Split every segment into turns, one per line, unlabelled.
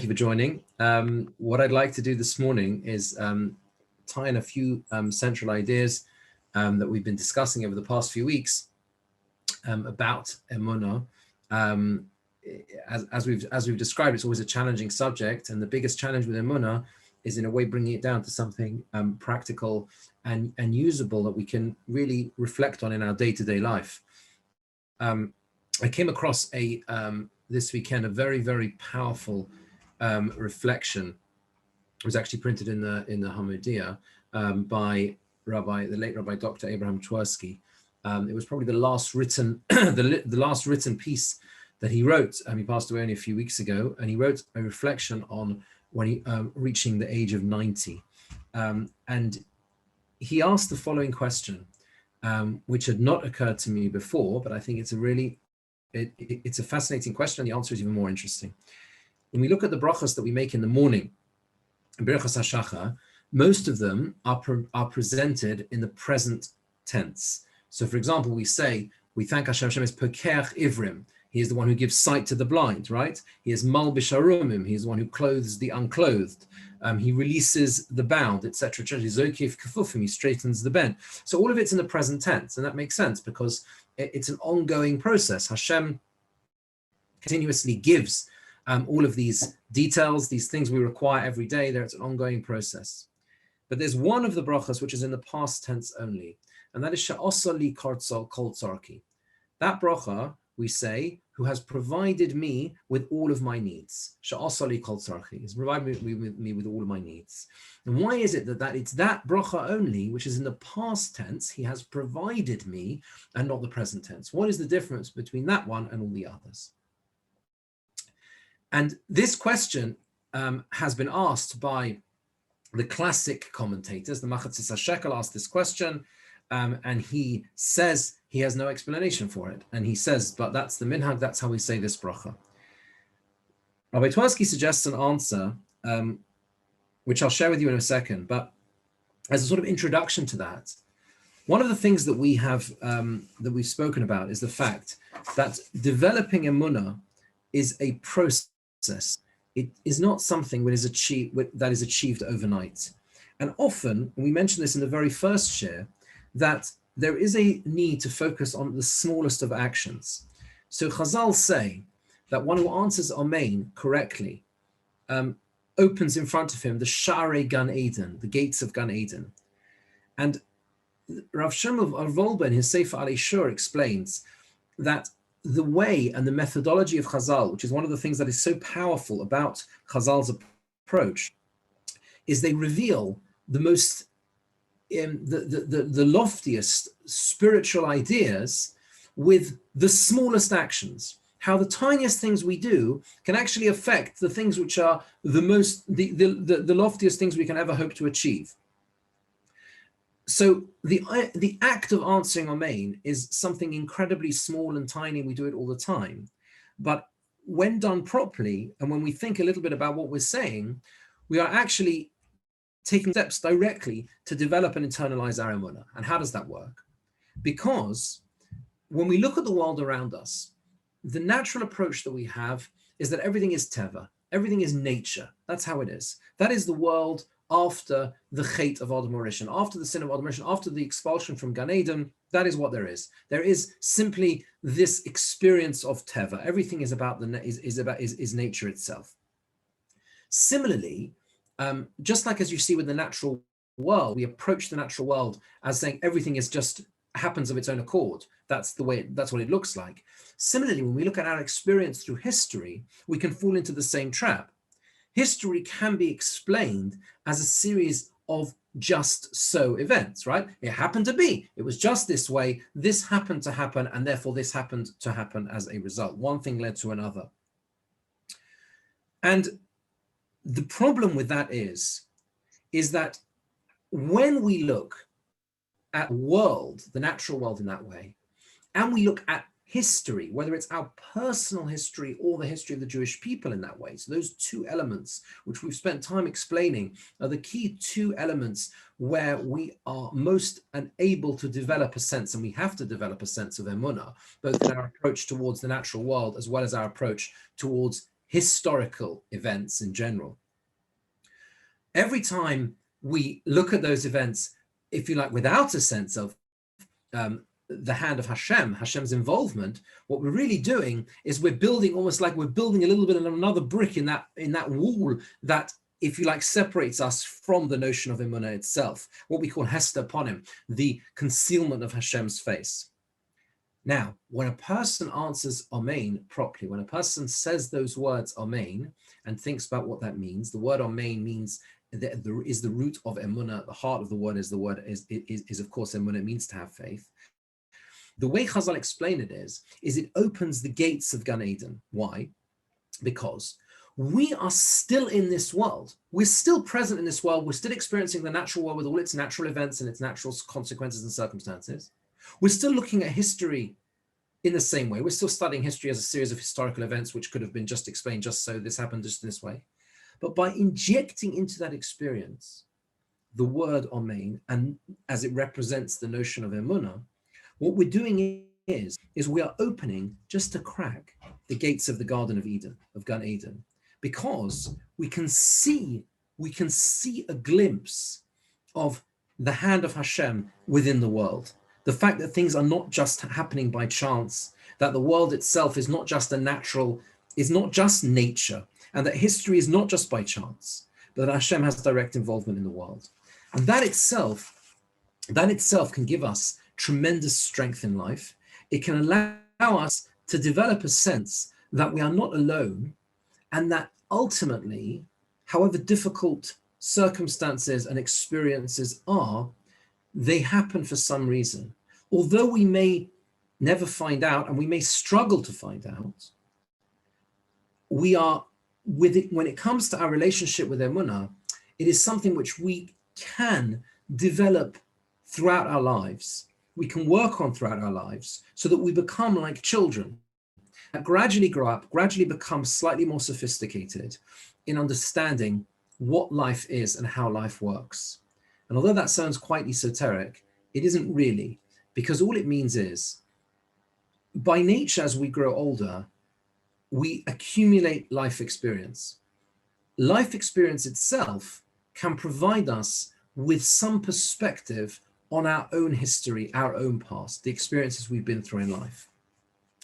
you for joining. What I'd like to do this morning is tie in a few central ideas that we've been discussing over the past few weeks about emunah. As we've described, it's always a challenging subject, and the biggest challenge with emunah is in a way bringing it down to something practical and usable that we can really reflect on in our day-to-day life. I came across this weekend a very, very powerful reflection. It was actually printed in the Hamodia by the late Rabbi Dr. Abraham Twersky. It was probably the last written the last written piece that he wrote. He passed away only a few weeks ago, and he wrote a reflection on when he reaching the age of 90, and he asked the following question, which had not occurred to me before, but I think it's it's a fascinating question, and the answer is even more interesting. When we look at the brachas that we make in the morning, Birchas HaShachar, most of them are presented in the present tense. So, for example, we thank Hashem. Hashem is Pokeach Ivrim. He is the one who gives sight to the blind, right? He is Malbish Arumim. He is the one who clothes the unclothed. He releases the bound, etc. Zokif Kafufim. He straightens the bent. So all of it's in the present tense, and that makes sense because it's an ongoing process. Hashem continuously gives all of these details, these things we require every day. It's an ongoing process. But there's one of the brachas which is in the past tense only, and that is Sha'asa li kartzal kol tzarki. That bracha we say, who has provided me with all of my needs. Sha'asa li kol tzarki. He's provided me with all of my needs. And why is it that it's that bracha only, which is in the past tense, he has provided me, and not the present tense? What is the difference between that one and all the others? And this question has been asked by the classic commentators. The Machatzis HaShekel asked this question, and he says he has no explanation for it. And he says, but that's the minhag, that's how we say this bracha. Rabbi Twersky suggests an answer, which I'll share with you in a second, but as a sort of introduction to that, one of the things that we have, that we've spoken about is the fact that developing emunah is a process. It is not something that is achieved overnight. And often, we mentioned this in the very first share, that there is a need to focus on the smallest of actions. So Chazal say that one who answers Amen correctly opens in front of him the Sharei Gan Eden, the gates of Gan Eden. And Rav Shem of Volba in his Sefer Alei Shur explains that the way and the methodology of Chazal, which is one of the things that is so powerful about Chazal's approach, is they reveal the most the loftiest spiritual ideas with the smallest actions. How the tiniest things we do can actually affect the things which are the loftiest things we can ever hope to achieve. So the act of answering Amen is something incredibly small and tiny. We do it all the time. But when done properly, and when we think a little bit about what we're saying, we are actually taking steps directly to develop and internalize our emunah. And how does that work? Because when we look at the world around us, the natural approach that we have is that everything is teva, everything is nature. That's how it is. That is the world after the Chet of Adam Rishon, after the sin of Adam Rishon, after the expulsion from Gan Eden. That is what there is. There is simply this experience of teva. Everything is about is nature itself. Similarly, just like as you see with the natural world, we approach the natural world as saying everything is just happens of its own accord. That's what it looks like. Similarly, when we look at our experience through history, we can fall into the same trap. History can be explained as a series of just so events, right? It happened to be, it was just this way, this happened to happen, and therefore this happened to happen as a result. One thing led to another. And the problem with that is that when we look at the natural world in that way, and we look at history, whether it's our personal history or the history of the Jewish people in that way. So those two elements, which we've spent time explaining, are the key two elements where we are most able to develop a sense, and we have to develop a sense of emunah, both in our approach towards the natural world as well as our approach towards historical events in general. Every time we look at those events, if you like, without a sense of the hand of Hashem, Hashem's involvement, what we're really doing is we're building, almost like we're building a little bit of another brick in that wall that, if you like, separates us from the notion of emunah itself, what we call hester ponim, the concealment of Hashem's face. Now, when a person answers Amen properly, when a person says those words Amen and thinks about what that means, the word Amen means is the root of emunah. The heart of the word is of course emunah. It means to have faith. The way Chazal explain it is it opens the gates of Gan Eden. Why? Because we are still in this world. We're still present in this world. We're still experiencing the natural world with all its natural events and its natural consequences and circumstances. We're still looking at history in the same way. We're still studying history as a series of historical events which could have been just explained just so this happened just in this way. But by injecting into that experience the word Amen, and as it represents the notion of emunah, what we're doing is we are opening just a crack the gates of the Garden of Eden, of Gan Eden, because we can see a glimpse of the hand of Hashem within the world. The fact that things are not just happening by chance, that the world itself is not just is not just nature, and that history is not just by chance, but that Hashem has direct involvement in the world. And that itself can give us tremendous strength in life. It can allow us to develop a sense that we are not alone, and that ultimately, however difficult circumstances and experiences are, they happen for some reason. Although we may never find out, and we may struggle to find out, we are with it. When it comes to our relationship with emunah, it is something which we can develop throughout our lives. We can work on throughout our lives so that we become like children and gradually grow up, gradually become slightly more sophisticated in understanding what life is and how life works. And although that sounds quite esoteric, it isn't really, because all it means is, by nature, as we grow older, we accumulate life experience. Life experience itself can provide us with some perspective on our own history, our own past, the experiences we've been through in life.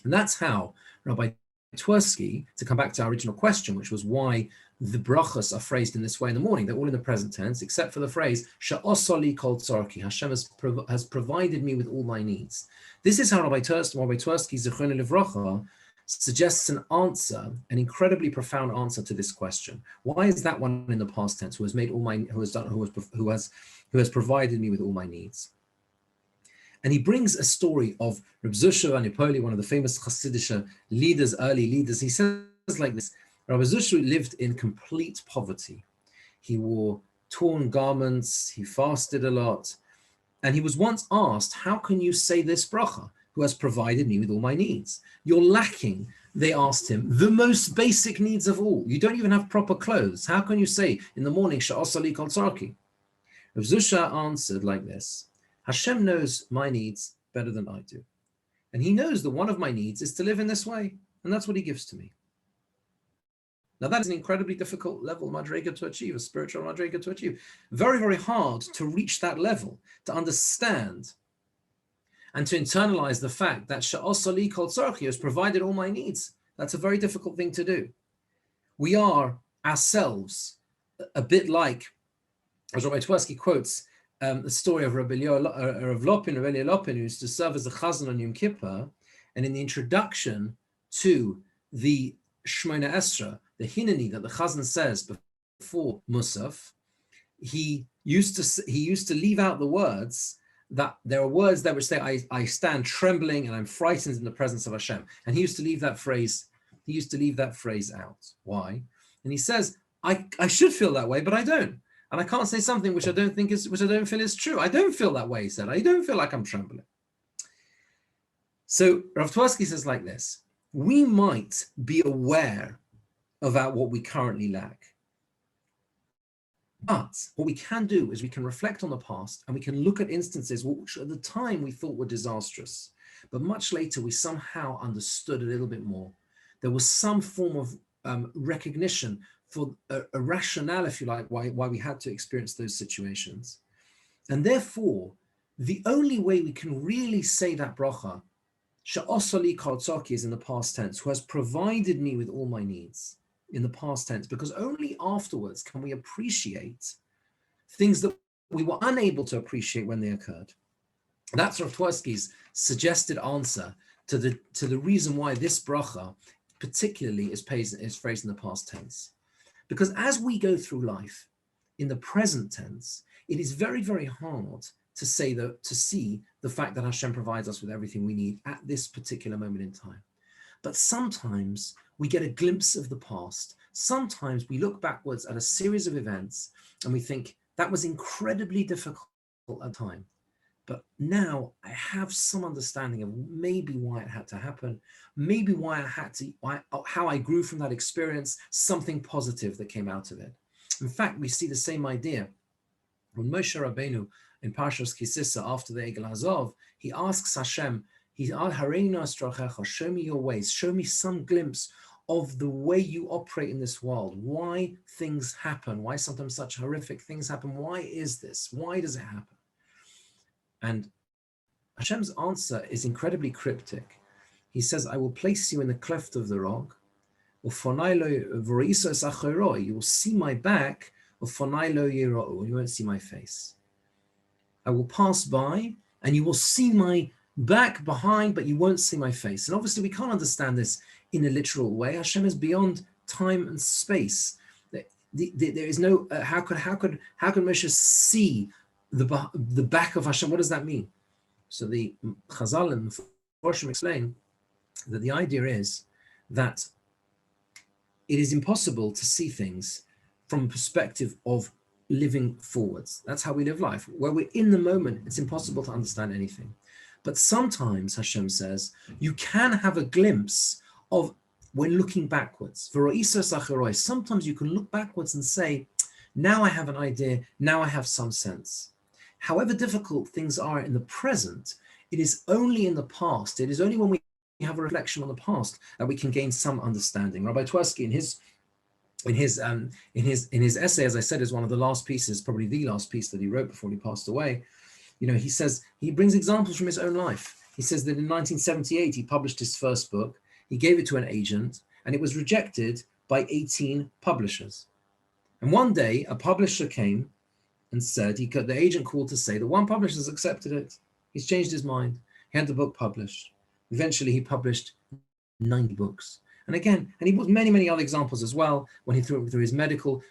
And that's how Rabbi Twersky, to come back to our original question, which was why the brachas are phrased in this way in the morning, they're all in the present tense, except for the phrase, Sha'osali kol tzarki, Hashem has provided me with all my needs. This is how Rabbi Twersky, Zichrono Livracha, suggests an answer, an incredibly profound answer to this question. Why is that one in the past tense, who has provided me with all my needs? And he brings a story of Reb Zusha and Nepoli, one of the famous Hasidic leaders, early leaders. He says like this: Rabbi Zusha lived in complete poverty. He wore torn garments, he fasted a lot, and he was once asked, how can you say this bracha, who has provided me with all my needs? You're lacking, they asked him, the most basic needs of all. You don't even have proper clothes. How can you say in the morning, Sha'asali kol tzarki? Rav Zusha answered like this: Hashem knows my needs better than I do. And he knows that one of my needs is to live in this way. And that's what he gives to me. Now that is an incredibly difficult level madrega to achieve, a spiritual madrega to achieve. Very, very hard to reach that level, to understand and to internalize the fact that Sha'asali kol tzarchi has provided all my needs. That's a very difficult thing to do. We are ourselves a bit like, as Rabbi Twersky quotes, the story of Rabbi Lopin, who used to serve as a chazan on Yom Kippur, and in the introduction to the Shmona Esra, the Hineni that the chazan says before Musaf, he used to leave out the words that there are words that would say, I stand trembling and I'm frightened in the presence of Hashem. And he used to leave that phrase out. Why? And he says, I should feel that way, but I don't. And I can't say something which I don't feel is true. I don't feel that way, he said. I don't feel like I'm trembling. So Rav Twersky says like this: we might be aware about what we currently lack. But what we can do is we can reflect on the past and we can look at instances which at the time we thought were disastrous, but much later we somehow understood a little bit more. There was some form of recognition, for a rationale, if you like, why we had to experience those situations. And therefore, the only way we can really say that bracha, Sha'osali Kartsoki, is in the past tense, who has provided me with all my needs, in the past tense, because only afterwards can we appreciate things that we were unable to appreciate when they occurred. That's Rav Twersky's suggested answer to the reason why this bracha particularly is phrased in the past tense. Because as we go through life in the present tense, it is very, very hard to see the fact that Hashem provides us with everything we need at this particular moment in time. But sometimes we get a glimpse of the past. Sometimes we look backwards at a series of events and we think that was incredibly difficult at the time. But now I have some understanding of maybe why it had to happen, maybe how I grew from that experience, something positive that came out of it. In fact, we see the same idea when Moshe Rabbeinu in Parshas Kisisa, after the Egel Hazov, he asks Hashem, show me your ways, show me some glimpse of the way you operate in this world, why things happen, why sometimes such horrific things happen, why is this, why does it happen? And Hashem's answer is incredibly cryptic. He says, I will place you in the cleft of the rock, you will see my back, you won't see my face. I will pass by, and you will see my back behind, but you won't see my face. And obviously we can't understand this in a literal way. Hashem is beyond time and space. There is no, how could Moshe see the back of Hashem? What does that mean? So the Chazal and the Forshim explain that the idea is that it is impossible to see things from a perspective of living forwards. That's how we live life. Where we're in the moment, it's impossible to understand anything. But sometimes, Hashem says, you can have a glimpse of when looking backwards. Sometimes you can look backwards and say, now I have an idea, now I have some sense. However difficult things are in the present, it is only in the past. It is only when we have a reflection on the past that we can gain some understanding. Rabbi Twersky, in his essay, as I said, is one of the last pieces, probably the last piece that he wrote before he passed away. He says, he brings examples from his own life. He says that in 1978, he published his first book. He gave it to an agent, and it was rejected by 18 publishers. And one day, a publisher came and said, the agent called to say that one publisher has accepted it. He's changed his mind. He had the book published. Eventually, he published 90 books. And again, and he brought many, many other examples as well. When he through his medical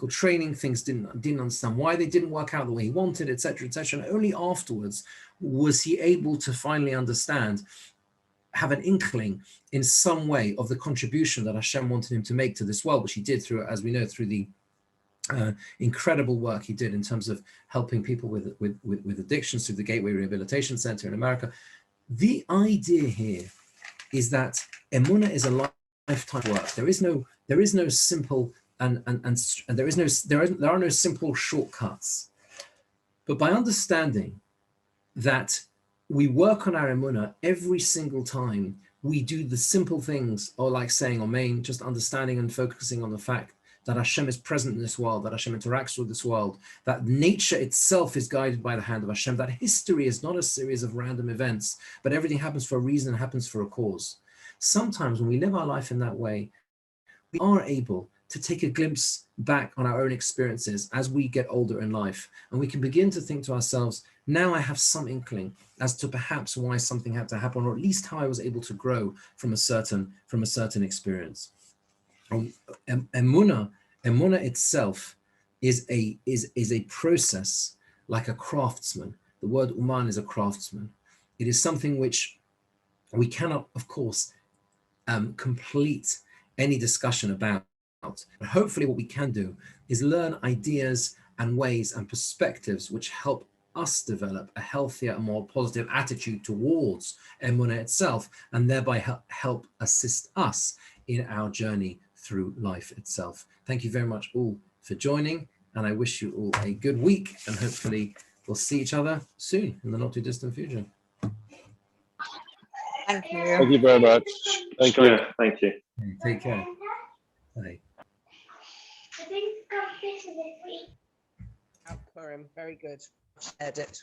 training, things didn't understand why they didn't work out the way he wanted, etc., etc. And only afterwards was he able to finally understand, have an inkling in some way of the contribution that Hashem wanted him to make to this world, which he did through, as we know, through the incredible work he did in terms of helping people with addictions through the Gateway Rehabilitation Center in America. The idea here is that emunah is a lifetime work. There is no simple and there are no simple shortcuts. But by understanding that we work on our emunah every single time we do the simple things, or like saying Amen, just understanding and focusing on the fact that Hashem is present in this world, that Hashem interacts with this world, that nature itself is guided by the hand of Hashem, that history is not a series of random events, but everything happens for a reason, happens for a cause. Sometimes when we live our life in that way, we are able to take a glimpse back on our own experiences as we get older in life. And we can begin to think to ourselves, now I have some inkling as to perhaps why something had to happen, or at least how I was able to grow from a certain experience. Emunah itself is a process like a craftsman. The word uman is a craftsman. It is something which we cannot, of course, complete any discussion about. But hopefully what we can do is learn ideas and ways and perspectives which help us develop a healthier and more positive attitude towards emunah itself, and thereby help assist us in our journey through life itself. Thank you very much all for joining, and I wish you all a good week, and hopefully we'll see each other soon in the not too distant future.
Thank you.
Thank you very much. Thank you.
Thank you.
Take care. Hey.
I think I've this week.
Outpouring, very good. Shared it.